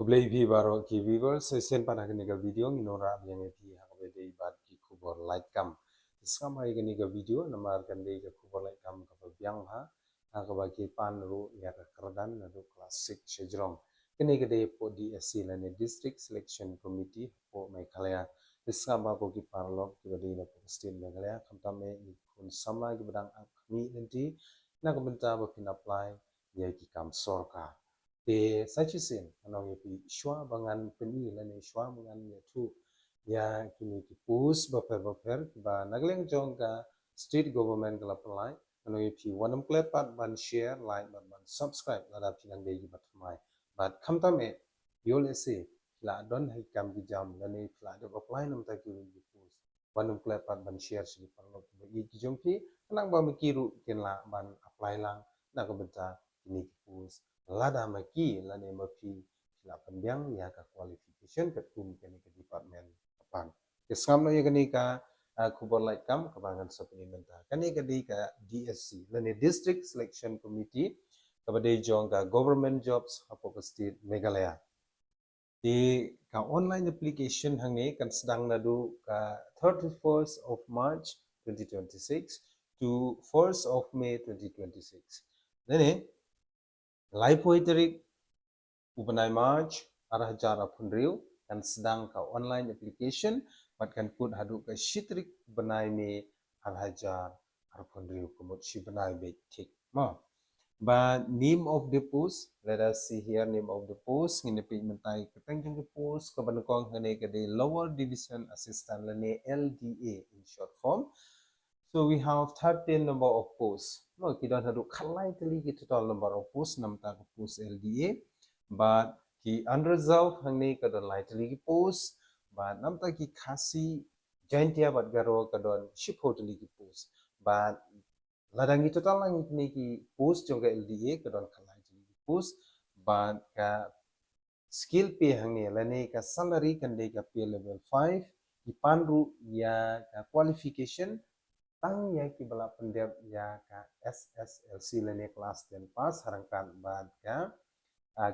Kublai vi baro ki viewers sen pada kini ke video nginora yang epi hakabede bat ki kubor like kam skam hai kini ke video namar kande ke kubor like kam ka biang ha hakabaki pan ru ya ka kerdan ru class 6 sejrong kini ke de po DSC lane district selection committee po Meghalaya skam ba po ki parlok ki bade na po state Meghalaya kamtame ni kun sama ki badang akmi nanti na kabenta ba pin apply ya ki kam sorkar de sachisin anong yapi shwa bangan peni lane shwa bangan ya tu ya kini ki pus baper ba nagleng jong ka state government kala apply anong yapi wanam klepat ban share like ban subscribe lada pinang de bat mai but khamta me yol ese la don hai kam bi jam lane la de apply nam ta ki pus wanam klepat ban share si parlo ki ki jong pi nang ba mikiru ken la ban apply lang na ko benta kini ki pus lada maki lane mapi la pendiang ya ka qualification ke tum kene ke department apan kesam no ya kene ka kubor like kam kabangan supplementa kene ke di ka DSC lane district selection committee kabade jong ka government jobs apo ka state Meghalaya di ka online application hange kan sedang nadu ka 31st of March 2026 to 1st of May 2026 nene live poetry upanai March arah jara punriu kan sedang ka online application bat kan put hadu ka shitrik benai me arah jar arah punriu kumut shi benai be tik ma but name of the post let us see here name of the post ngine pe mentai keteng jeng the post ka banakong ngene ke the lower division assistant lane LDA in short form. So we have 13 number of posts. No, kita hadu khalai tali ki total number of posts namta ka post LDA. But ki unresolved hangne kadon lightly ki post but namta ki khasi jaintia bat garo kadon shipotli ki post but ladangi total lang ni ki post jong LDA kadon khalai ki post but ka skill pe hangne lane ka salary kan de ka pay level 5 ki panru ya ka qualification tang ya ki bala pendep ya ka SSLC lane class 10 pass harangkan bad ka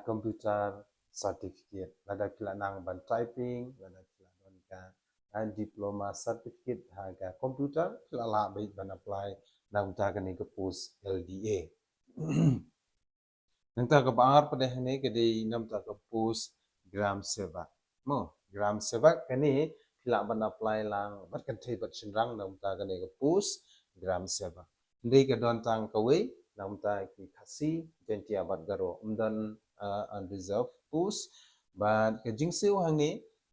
computer certificate lada pila nang ban typing lada pila don ka diploma certificate haga computer pila la baik ban apply nang ta ka ni ke post LDA nang ta ka baar pada hene ke di nam ta ka post gramsevak mo gramsevak kani pila ban apply lang bat kan thei bat sinrang nang ta ka ni ke post gramsevak ndai ka don tang ka we nam ta ki khasi jentia bat garo umdan unreserved post but ke jingsiu hangne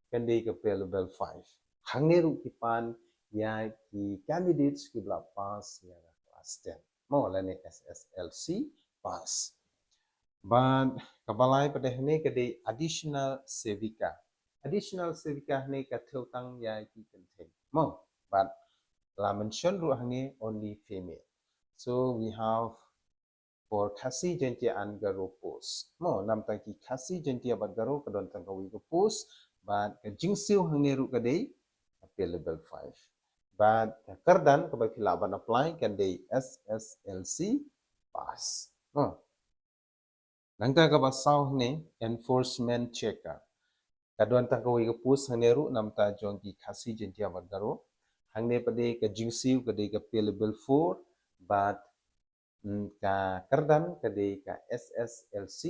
kande ke pay level 5 hangne ru ipan ya ki candidates ki bla pass ya class 10 mo lane SSLC pass but kabalai pada hne ke de additional sevika hne ka tang ya ki contain mo but la mention ru hangne only female so we have for khasi jentia an garo post mo nam ta ki khasi jentia bat garo kadon tang kawi ko post but jingsiu hangne ru ka dei pay level 5 but kardan ka ba phila ban apply kan dei SSLC pass mo nang ta ka ba saw hne enforcement checker kadon tang kawi ko post hangne ru nam ta jong ki khasi jentia bat garo hangne pade ka jingsiu ka dei ka pay level 4 but ka kardan ka de ka SSLC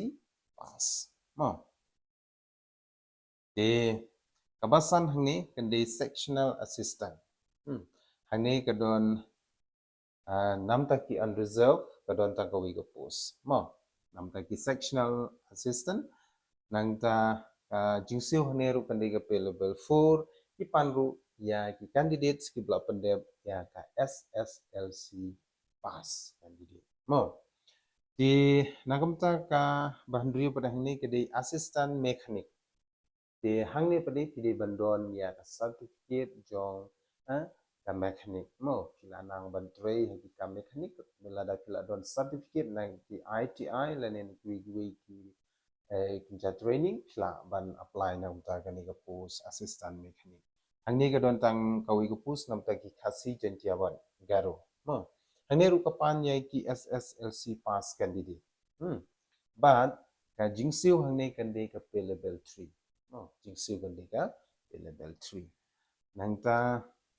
pass mo de kabasan hangne kan de sectional assistant hangne kadon nam ta ki unreserved kadon ta kawi ko post mo nam ta ki sectional assistant nang ta jingsiu hangne ru kan de ka pay level 4 ki panru ya ki candidates ki bla pendep ya ka SSLC pass candidate mo di nagamta ka bahandriyo pada hini ke di assistant mechanic di hangni pada di bandon ya certificate jong ka mechanic mo pila nang bantrei hagi ka mechanic bila da pila don certificate nang di ITI lanen kui ki kinja training pila ban apply nang ta ka ni ka post assistant mechanic hangni ka don tang kawi ka post nam ta ki khasi jentia ban garo mo hangni ru kapan yai ki SSLC pass candidate but ka jingsiu hangne kande ka pay level 3 jingsiu kande ka pay level 3 nangta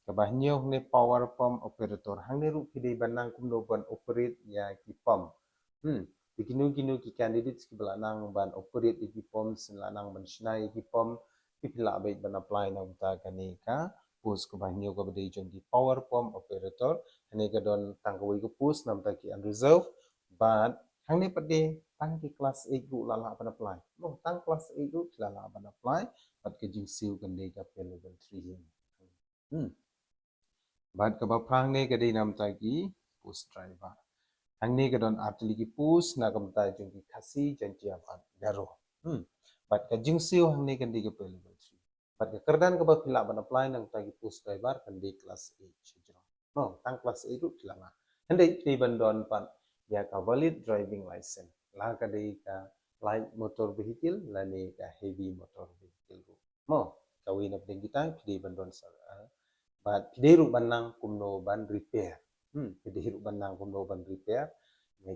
kabahnya hangne power pump operator hangne ru kide banang kumno ban operate ya ki pump Beginu ki candidates ki belanang ban operate ki pump selanang ban snai ki pump ki pila baik ban apply na uta kane ka post ko banyo ko bade jong ki power pump operator hane ka don tangkoi ko post nam ta ki unreserved but hangne pade tang ki class 8 ru la ban apply no tang class 8 ru la ban apply but ke jing siu kane ka pay level 3 but ka ba prang ne ka de nam ta ki post driver Angni kadon artili ki pus na kamta jung ki khasi jantia ban garo. But ka jingsiu hangni kandi ke pay level 3. But ka kerdan ka ba pila ban apply nang ta ki pus driver kandi class 8 chijro. No, tang class 8 ru pila na. Hande ki bandon pan ya ka valid driving license. La ka de ka light motor vehicle la ne ka heavy motor vehicle ru. Mo kawi na pdeng kita ki bandon sa. But pideru banang kumno ban repair. Pideru banang kumno ban repair.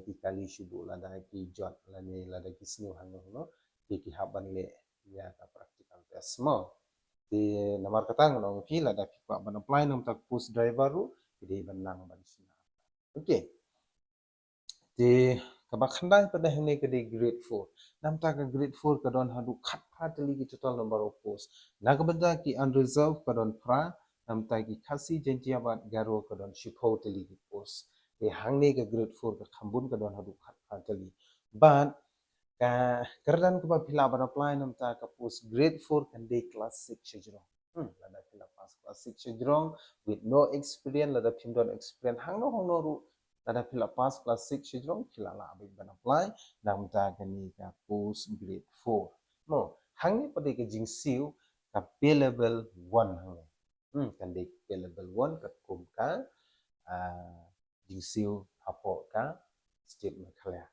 Ki kali shubu lada ki jot lani lada ki snu hanu no ki haban le ya ka practical test mo di namar kata ngono ki lada ki pa ban apply nam tak post driver ru di banang ban sina okay di kabak khandai pada hene ke di grade 4 nam tak grade 4 ka don hadu khat pha tali ki total number of post na ka benda ki unreserved ka don pra nam tak ki khasi jentia bat garo ka don shipho tali ki post di hangne ke grade 4 ka khambun ka don hadu khat pha tali but ka kerdan ko ba phila ban apply nam ta ka post grade 4 kan de class 6 chejro lada phila pass class 6 chejro with no experience lada phimdon experience hangno ru lada phila pass class 6 chejro phila la abi ban apply nam ta kani ka post grade 4 no hangni pade ke jingsiu ka pay level 1 hangne kan de pay level 1 ka kum ka jingsiu hapo ka state Meghalaya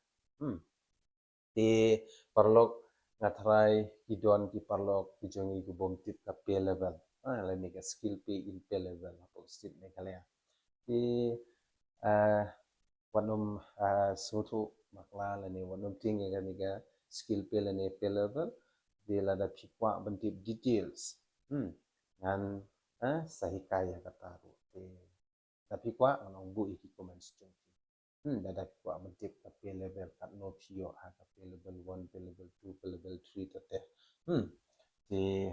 di parlok ngatrai idon ki parlok kijongi ku bom tip ka pay level lani ka skill pay in pay level hapo state Meghalaya di wanum sutu makla lani wanum ting ga ni ga skill pay lani pay level di lada phikwa bentip details ngan sahikaya kata ru di tapi kwa nong bu iki comments chung dada kwa mentip ka pay level kat no pio ha ka pay level 1 pay level 2 pay level 3 tete di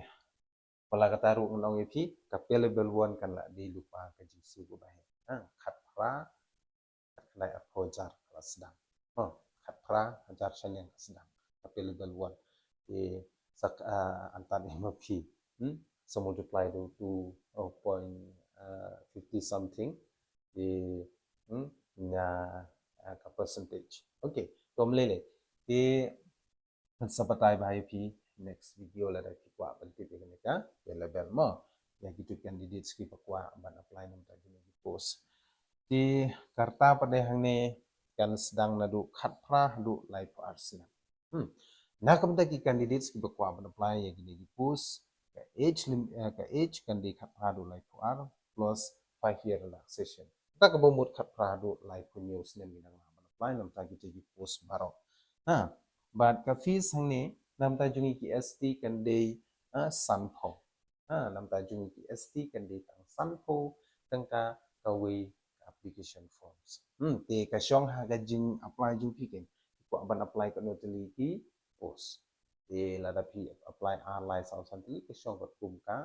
pala kata ru nong ipi ka pay level 1 kan la di lupa ka jisu go bahe khat pra kat lai apojar kelas sedang khat pra ajar shen sedang ka pay level 1 di sak antanhima pi so multiply to 0.50 something di na ka percentage okay tom lele di sapatai bahai pi next video la da kwa banti pe ka level mo ya gitu candidate ski pakwa ban apply nam ta gini post di karta pada hangne kan sedang nadu khat pra hadu lai par sina na kam ta ki candidates ki pakwa ban apply ya gini post ka age kan di khat hadu lai par plus 5 year relaxation ta ka bomut khat pra hadu lai pu news ne minang ban apply nam ta ki post baro but ka fees hangne nam ta jungi ki ST kan de sanpho nam ta jungi ki ST kan de tang sanpho tang ka we application forms te ka shong ha ga jing apply ju pi ken ko ban apply ka no tli ki post te la da pi apply online sao san tli ka shong ka kum ka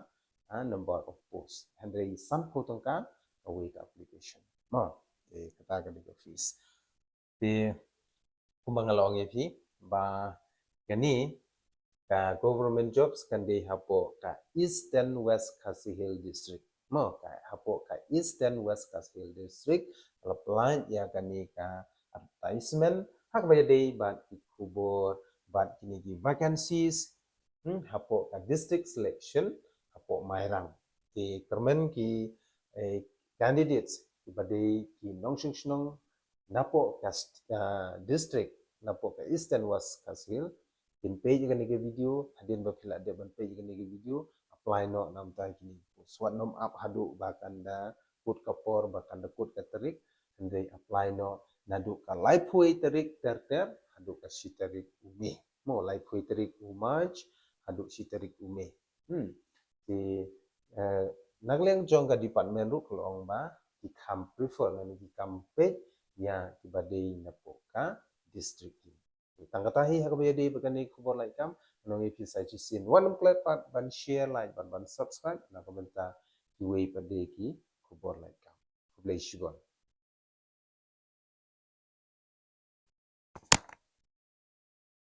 number of post and the sanpho tang ka we application ma te kata ka de fees te kumangalong pi ba kani ka government jobs kan de hapo ka East and West Khasi Hill district mo ka hapo ka East and West Khasi Hill district apply ya kani ka advertisement hak ba de ba kubur ba kini ki vacancies hapo ka district selection hapo mairang ti kermen ki candidates ba de ki nongshing napo ka district napo ka East and West Khasi Hill in page kan ke video hadin ba phila de ban page kan ke video apply no nam ta kini swat nom up hadu bakan da kut kapor bakan da kut katarik ande apply no nadu ka live way tarik ter hadu ka shi tarik umi mo lai phui tarik umaj adu si tarik ume di nagleng jong ka department ru klong ba di kam prefer na di kam pe ya di badai na poka district tangkatahi hakabaya di bagani kubor lai kam nong episode sin one plate pat ban share like ban subscribe na komenta di way padeki kubor lai kam kublai shugon